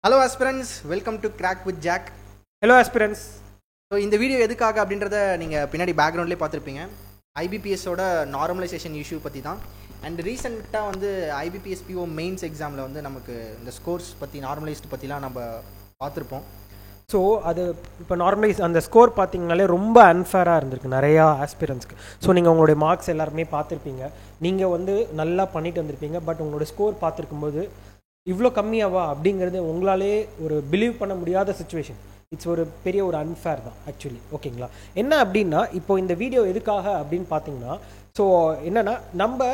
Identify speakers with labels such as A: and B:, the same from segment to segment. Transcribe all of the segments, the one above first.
A: Hello aspirants, welcome to Crack with Jack.
B: Hello aspirants.
A: So இந்த video எதுக்காக அப்படின்றத நீங்கள் பின்னாடி பேக்ரவுண்ட்லேயே பார்த்துருப்பீங்க. ஐபிபிஎஸோட நார்மலைசேஷன் இஷ்யூ பற்றி தான். அண்ட் ரீசெண்டாக வந்து ஐபிபிஎஸ் பிஓ மெயின்ஸ் எக்ஸாமில் வந்து நமக்கு இந்த ஸ்கோர்ஸ் பற்றி நார்மலைஸ்டு பற்றிலாம் நம்ம பார்த்துருப்போம்.
B: ஸோ அது இப்போ நார்மலைஸ் அந்த ஸ்கோர் பார்த்தீங்கனாலே ரொம்ப அன்ஃபேராக இருந்திருக்கு நிறையா ஆஸ்பிரன்ஸ்க்கு. ஸோ நீங்கள் உங்களுடைய மார்க்ஸ் எல்லாருமே பார்த்துருப்பீங்க, நீங்கள் வந்து நல்லா பண்ணிட்டு வந்திருப்பீங்க. பட் உங்களுடைய ஸ்கோர் பார்த்துருக்கும்போது இவ்வளோ கம்மியாவா அப்படிங்கிறது உங்களாலே ஒரு பிலீவ் பண்ண முடியாத சுச்சுவேஷன். இட்ஸ் ஒரு பெரிய ஒரு அன்ஃபேர் தான் ஆக்சுவலி. ஓகேங்களா, என்ன அப்படின்னா இப்போ இந்த வீடியோ எதுக்காக அப்படின்னு பார்த்தீங்கன்னா, ஸோ என்னென்னா நம்ம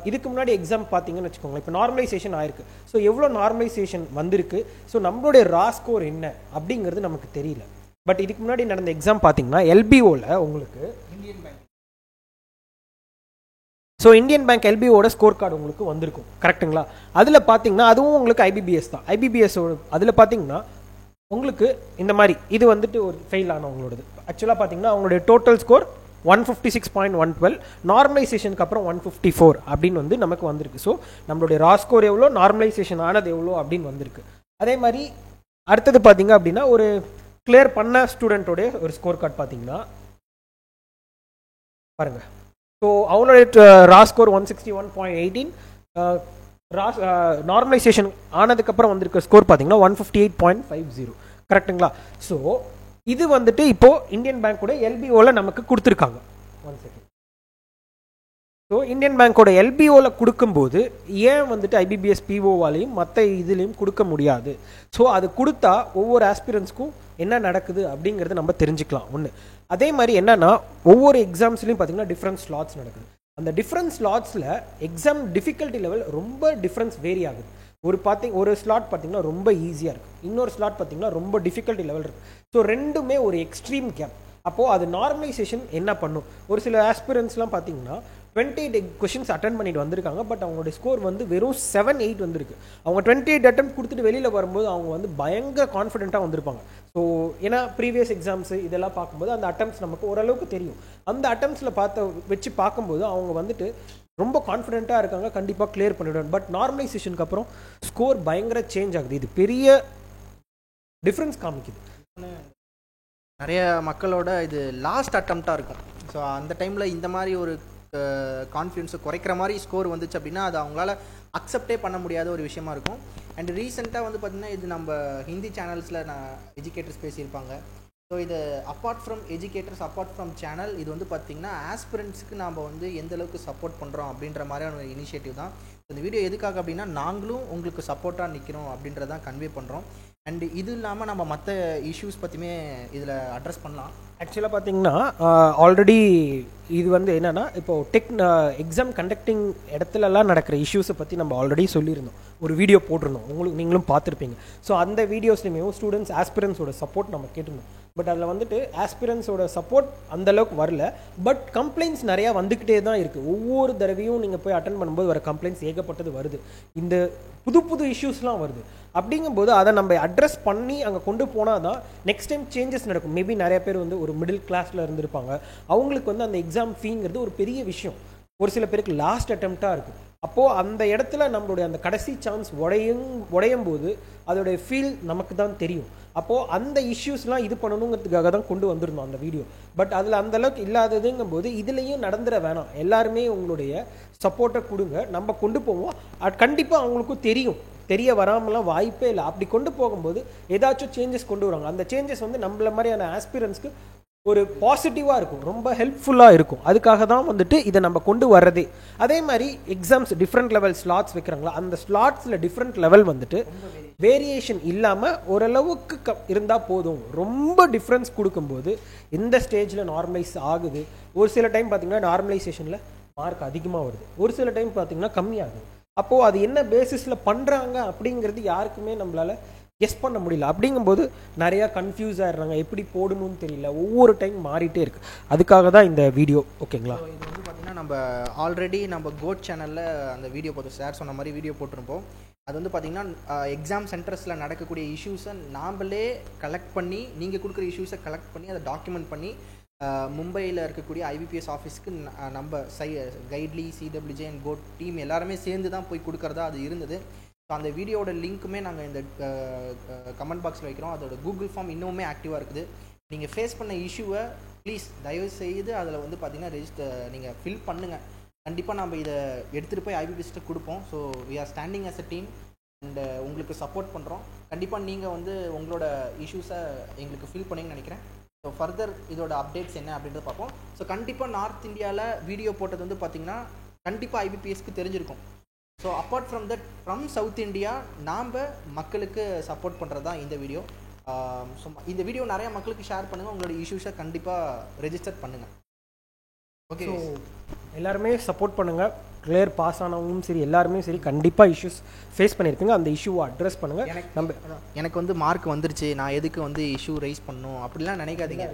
B: இதுக்கு முன்னாடி எக்ஸாம் பார்த்தீங்கன்னு வச்சுக்கோங்களேன், இப்போ நார்மலைசேஷன் ஆயிருக்கு. ஸோ எவ்வளோ நார்மலைசேஷன் வந்திருக்கு, ஸோ நம்மளுடைய ரா ஸ்கோர் என்ன அப்படிங்கிறது நமக்கு தெரியல. பட் இதுக்கு முன்னாடி நடந்த எக்ஸாம் பார்த்தீங்கன்னா எல்பிஓவில் உங்களுக்கு இந்தியன் பேங்க் எல்பிஓட ஸ்கோர் கார்டு உங்களுக்கு வந்திருக்கும், கரெக்டுங்களா? அதில் பார்த்தீங்கன்னா அதுவும் உங்களுக்கு ஐபிபிஎஸ் தான். ஐபிபிஎஸோட அதில் பார்த்தீங்கன்னா உங்களுக்கு இந்த மாதிரி இது வந்துட்டு ஒரு ஃபெயில் ஆனவங்களோடது. ஆக்சுவலாக பார்த்தீங்கன்னா அவங்களுடைய டோட்டல் ஸ்கோர் 156.112, நார்மலைசேஷனுக்கு அப்புறம் 154 அப்படின்னு வந்து நமக்கு வந்திருக்கு. ஸோ நம்மளுடைய ரா ஸ்கோர் எவ்வளோ, நார்மலைசேஷன் ஆனது எவ்வளோ அப்படின்னு வந்திருக்கு. அதே மாதிரி அடுத்தது பார்த்தீங்க அப்படின்னா ஒரு கிளியர் பண்ண ஸ்டூடெண்ட்டோடைய ஒரு ஸ்கோர் கார்டு பார்த்தீங்கன்னா பாருங்கள். ஸோ அவங்களுடைய ரா ஸ்கோர் 161.18, நார்மலைசேஷன் ஆனதுக்கப்புறம் வந்திருக்க ஸ்கோர் பார்த்தீங்கன்னா 158.50, கரெக்டுங்களா? ஸோ இது வந்துட்டு இப்போ இந்தியன் பேங்கோட எல்பிஓவில் நமக்கு கொடுத்துருக்காங்க. One second. ஸோ இந்தியன் பேங்கோட எல்பிஓவில் கொடுக்கும்போது ஏன் வந்துட்டு ஐபிபிஎஸ் பிஓவாலையும் மற்ற இதுலேயும் கொடுக்க முடியாது? ஸோ அது கொடுத்தா ஒவ்வொரு ஆஸ்பிரன்ஸ்க்கும் என்ன நடக்குது அப்படிங்கிறத நம்ம தெரிஞ்சுக்கலாம் ஒன்று. அதே மாதிரி என்னன்னா ஒவ்வொரு எக்ஸாம்ஸ்லையும் பார்த்தீங்கன்னா டிஃப்ரெண்ட் ஸ்லாட்ஸ் நடக்குது. அந்த டிஃப்ரெண்ட் ஸ்லாட்ஸில் எக்ஸாம் டிஃபிகல்ட்டி லெவல் ரொம்ப டிஃப்ரென்ஸ் வேரி ஆகுது. ஒரு ஸ்லாட் பார்த்தீங்கன்னா ரொம்ப ஈஸியாக இருக்குது, இன்னொரு ஸ்லாட் பார்த்தீங்கன்னா ரொம்ப டிஃபிகல்ட்டி லெவல் இருக்குது. ஸோ ரெண்டுமே ஒரு எக்ஸ்ட்ரீம் கேப். அப்போது அது நார்மலைசேஷன் என்ன பண்ணும்? ஒரு சில ஆஸ்பிரன்ஸ்லாம் பார்த்தீங்கன்னா 28 கொஷின்ஸ் அட்டன் பண்ணிட்டு வந்திருக்காங்க. பட் அவங்களுடைய ஸ்கோர் வந்து வெறும் 7-8 வந்திருக்கு. அவங்க 28 அட்டெம்ப்ட் கொடுத்துட்டு வெளியில் வரும்போது அவங்க வந்து பயங்கர கான்ஃபிடென்ட்டாக வந்திருப்பாங்க. ஸோ ஏன்னா ப்ரீவியஸ் எக்ஸாம்ஸு இதெல்லாம் பார்க்கும்போது அந்த அட்டெம்ப்ட்ஸ் நமக்கு ஓரளவுக்கு தெரியும். அந்த அட்டெம்ப்ட்ஸில் வச்சு பார்க்கும்போது அவங்க வந்துட்டு ரொம்ப கான்ஃபிடென்ட்டாக இருக்காங்க, கண்டிப்பாக கிளியர் பண்ணிவிடுவாங்க. பட் நார்மலைசேஷனுக்கு அப்புறம் ஸ்கோர் பயங்கர சேஞ்ச் ஆகுது. இது பெரிய டிஃப்ரென்ஸ் காமிக்குது.
A: நிறைய மக்களோட இது லாஸ்ட் அட்டெம்ப்டாக இருக்கும். ஸோ அந்த டைமில் இந்த மாதிரி ஒரு கான்ஃபிடன்ஸை குறைக்கிற மாதிரி ஸ்கோர் வந்துச்சு அப்படின்னா அது அவங்களால அக்செப்டே பண்ண முடியாத ஒரு விஷயமா இருக்கும். அண்ட் ரீசெண்டாக வந்து பார்த்திங்கன்னா இது நம்ம ஹிந்தி சேனல்ஸில் எஜுகேட்டர்ஸ் பேசியிருப்பாங்க. ஸோ இது apart from educators, apart from channel, இது வந்து பார்த்திங்கன்னா ஆஸ்பிரண்ட்ஸுக்கு நாம் வந்து எந்தளவுக்கு சப்போர்ட் பண்ணுறோம் அப்படின்ற மாதிரியான ஒரு இனிஷியேட்டிவ் தான். இந்த வீடியோ எதுக்காக அப்படின்னா நாங்களும் உங்களுக்கு சப்போர்ட்டாக நிற்கிறோம் அப்படின்றதான் கன்வே பண்ணுறோம். அண்ட் இது இல்லாமல் நம்ம மற்ற இஷ்யூஸ் பற்றியுமே இதில் அட்ரஸ் பண்ணலாம்.
B: ஆக்சுவலாக பார்த்தீங்கன்னா ஆல்ரெடி இது வந்து என்னென்னா இப்போது எக்ஸாம் கண்டக்டிங் இடத்துலலாம் நடக்கிற இஷ்யூஸை பற்றி நம்ம ஆல்ரெடி சொல்லியிருந்தோம், ஒரு வீடியோ போட்டிருந்தோம், நீங்களும் பார்த்துருப்பீங்க. ஸோ அந்த வீடியோஸ்லையுமே ஸ்டூடெண்ட்ஸ் ஆஸ்பிரன்ஸோட சப்போர்ட் நம்ம கேட்டிருந்தோம். பட் அதில் வந்துட்டு ஆஸ்பிரன்ஸோட சப்போர்ட் அந்தளவுக்கு வரல. பட் கம்ப்ளைண்ட்ஸ் நிறையா வந்துக்கிட்டே தான் இருக்குது. ஒவ்வொரு தடவையும் நீங்கள் போய் அட்டன் பண்ணும்போது வர கம்ப்ளைண்ட்ஸ் ஏகப்பட்டது வருது. இந்த புது இஷ்யூஸ்லாம் வருது. அப்படிங்கும்போது அதை நம்ம அட்ரஸ் பண்ணி அங்கே கொண்டு போனால் தான் நெக்ஸ்ட் டைம் சேஞ்சஸ் நடக்கும். மேபி நிறைய பேர் வந்து ஒரு மிடில் கிளாஸில் இருந்திருப்பாங்க, அவங்களுக்கு வந்து அந்த எக்ஸாம் ஃபீங்கிறது ஒரு பெரிய விஷயம். ஒரு சில பேருக்கு லாஸ்ட் அட்டெம்ப்டாக இருக்குது. அப்போது அந்த இடத்துல நம்மளுடைய அந்த கடைசி சான்ஸ் உடையும் போது அதோடைய ஃபீல் நமக்கு தான் தெரியும். அப்போது அந்த இஷ்யூஸ்லாம் இது பண்ணணுங்கிறதுக்காக தான் கொண்டு வந்திருந்தோம் அந்த வீடியோ. பட் அதில் அந்தளவுக்கு இல்லாததுங்கும் போது இதுலேயும் நடந்துட வேணாம், எல்லாருமே உங்களுடைய சப்போர்ட்டை கொடுங்க, நம்ம கொண்டு போவோம். அது கண்டிப்பாக அவங்களுக்கும் தெரியும், தெரிய வராமலாம் வாய்ப்பே இல்லை. அப்படி கொண்டு போகும்போது ஏதாச்சும் சேஞ்சஸ் கொண்டு வராங்க. அந்த சேஞ்சஸ் வந்து நம்மள மாதிரியான ஆஸ்பிரன்ஸ்க்கு ஒரு பாசிட்டிவாக இருக்கும், ரொம்ப ஹெல்ப்ஃபுல்லாக இருக்கும். அதுக்காக தான் வந்துட்டு இதை நம்ம கொண்டு வர்றதே. அதே மாதிரி எக்ஸாம்ஸ் டிஃப்ரெண்ட் லெவல் ஸ்லாட்ஸ் வைக்கிறாங்களா, அந்த ஸ்லாட்ஸில் டிஃப்ரெண்ட் லெவல் வந்துட்டு வேரியேஷன் இல்லாமல் ஓரளவுக்கு இருந்தால் போதும். ரொம்ப டிஃப்ரென்ஸ் கொடுக்கும்போது இந்த ஸ்டேஜில் நார்மலைஸ் ஆகுது. ஒரு சில டைம் பார்த்திங்கன்னா நார்மலைசேஷனில் மார்க் அதிகமாக வருது, ஒரு சில டைம் பார்த்திங்கன்னா கம்மியாகுது. அப்போது அது என்ன பேசிஸில் பண்ணுறாங்க அப்படிங்கிறது யாருக்குமே நம்மளால் கெஸ் பண்ண முடியல. அப்படிங்கும்போது நிறையா கன்ஃபியூஸ் ஆகிடுறாங்க, எப்படி போடணும்னு தெரியல, ஒவ்வொரு டைம் மாறிட்டே இருக்குது. அதுக்காக தான் இந்த வீடியோ. ஓகேங்களா,
A: இது வந்து பார்த்திங்கன்னா நம்ம ஆல்ரெடி நம்ம கோட் சேனலில் அந்த வீடியோ போட்டு சார் சொன்ன மாதிரி வீடியோ போட்டிருப்போம். அது வந்து பார்த்திங்கன்னா எக்ஸாம் சென்டர்ஸில் நடக்கக்கூடிய இஷ்யூஸை நாம்ளே கலெக்ட் பண்ணி, நீங்கள் கொடுக்குற இஷ்யூஸை கலெக்ட் பண்ணி அதை டாக்குமெண்ட் பண்ணி மும்பையில் இருக்கக்கூடிய ஐபிபிஎஸ் ஆஃபீஸ்க்கு நம்ம கைட்லி, சிடபிள்யூஜே அண்ட் கோட் டீம் எல்லாருமே சேர்ந்து தான் போய் கொடுக்குறதா அது இருந்தது. ஸோ அந்த வீடியோட லிங்க்குமே நாங்கள் இந்த கமெண்ட் பாக்ஸில் வைக்கிறோம். அதோட கூகுள் ஃபார்ம் இன்னுமே ஆக்டிவாக இருக்குது. நீங்கள் ஃபேஸ் பண்ண இஷ்யூவை ப்ளீஸ் தயவு செய்து அதில் வந்து பார்த்தீங்கன்னா நீங்கள் ஃபில் பண்ணுங்கள். கண்டிப்பாக நம்ம இதை எடுத்துகிட்டு போய் ஐபிபிஎஸ்ட்டு கொடுப்போம். So we are standing as a team and உங்களுக்கு சப்போர்ட் பண்ணுறோம். கண்டிப்பாக நீங்கள் வந்து உங்களோட இஷ்யூஸை எங்களுக்கு ஃபில் பண்ணிங்கன்னு நினைக்கிறேன். ஸோ ஃபர்தர் இதோட அப்டேட்ஸ் என்ன அப்படின்றத பார்ப்போம். ஸோ கண்டிப்பாக நார்த் இந்தியாவில் வீடியோ போட்டது வந்து பார்த்திங்கன்னா கண்டிப்பாக ஐபிபிஎஸ்க்கு தெரிஞ்சிருக்கும். So apart from that from south India நாம் மக்களுக்கு சப்போர்ட் பண்ணுறது தான் இந்த வீடியோ. ஸோ இந்த வீடியோ நிறையா மக்களுக்கு ஷேர் பண்ணுங்கள். உங்களோட இஷ்யூஸை கண்டிப்பாக ரெஜிஸ்டர் பண்ணுங்கள். ஓகே,
B: ஸோ எல்லாருமே சப்போர்ட் பண்ணுங்கள். கிளியர் பாஸ் ஆனவங்களும் சரி எல்லாருமே சரி கண்டிப்பாக இஷ்யூஸ் ஃபேஸ் பண்ணியிருப்பீங்க. அந்த இஷ்யூவை அட்ரஸ் பண்ணுங்கள்.
A: எனக்கு வந்து மார்க் வந்துருச்சு, நான் எதுக்கு வந்து இஷ்யூ ரைஸ் பண்ணணும் அப்படிலாம் நினைக்காதீங்க.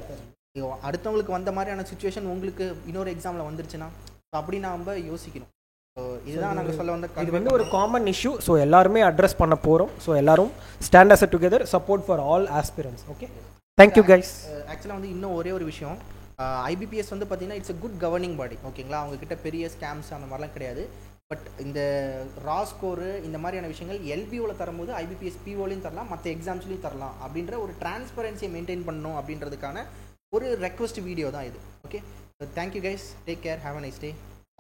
A: அடுத்தவங்களுக்கு வந்த மாதிரியான சுச்சுவேஷன் உங்களுக்கு இன்னொரு எக்ஸாமில் வந்துருச்சுன்னா அப்படி நாம் யோசிக்கணும். ஸோ இதுதான் நாங்கள் சொல்ல வந்த.
B: இது வந்து ஒரு காமன் இஷ்யூ. ஸோ எல்லாருமே அட்ரஸ் பண்ண போகிறோம். ஸோ எல்லாரும் stand as together, support for all aspirants. Okay, thank you guys.
A: ஆக்சுவலாக வந்து இன்னும் ஒரே ஒரு விஷயம், ஐபிபிஎஸ் வந்து பார்த்தீங்கன்னா இட்ஸ் a குட் கவர்னிங் பாடி. ஓகேங்களா, அவங்கக்கிட்ட பெரிய ஸ்கேம்ஸ் அந்த மாதிரிலாம் கிடையாது. பட் இந்த ரா ஸ்கோரு இந்த மாதிரியான விஷயங்கள் எல்பிஓவில் தரும்போது ஐபிபிஎஸ் பிஓலையும் தரலாம், மற்ற எக்ஸாம்ஸ்லையும் தரலாம் அப்படின்ற ஒரு டிரான்ஸ்பரன்சியை மெயின்டைன் பண்ணணும் அப்படின்றதுக்கான ஒரு ரெக்வஸ்ட் வீடியோ தான் இது. Okay, thank you guys, take care, have a nice day,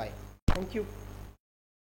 A: bye.
B: Thank you.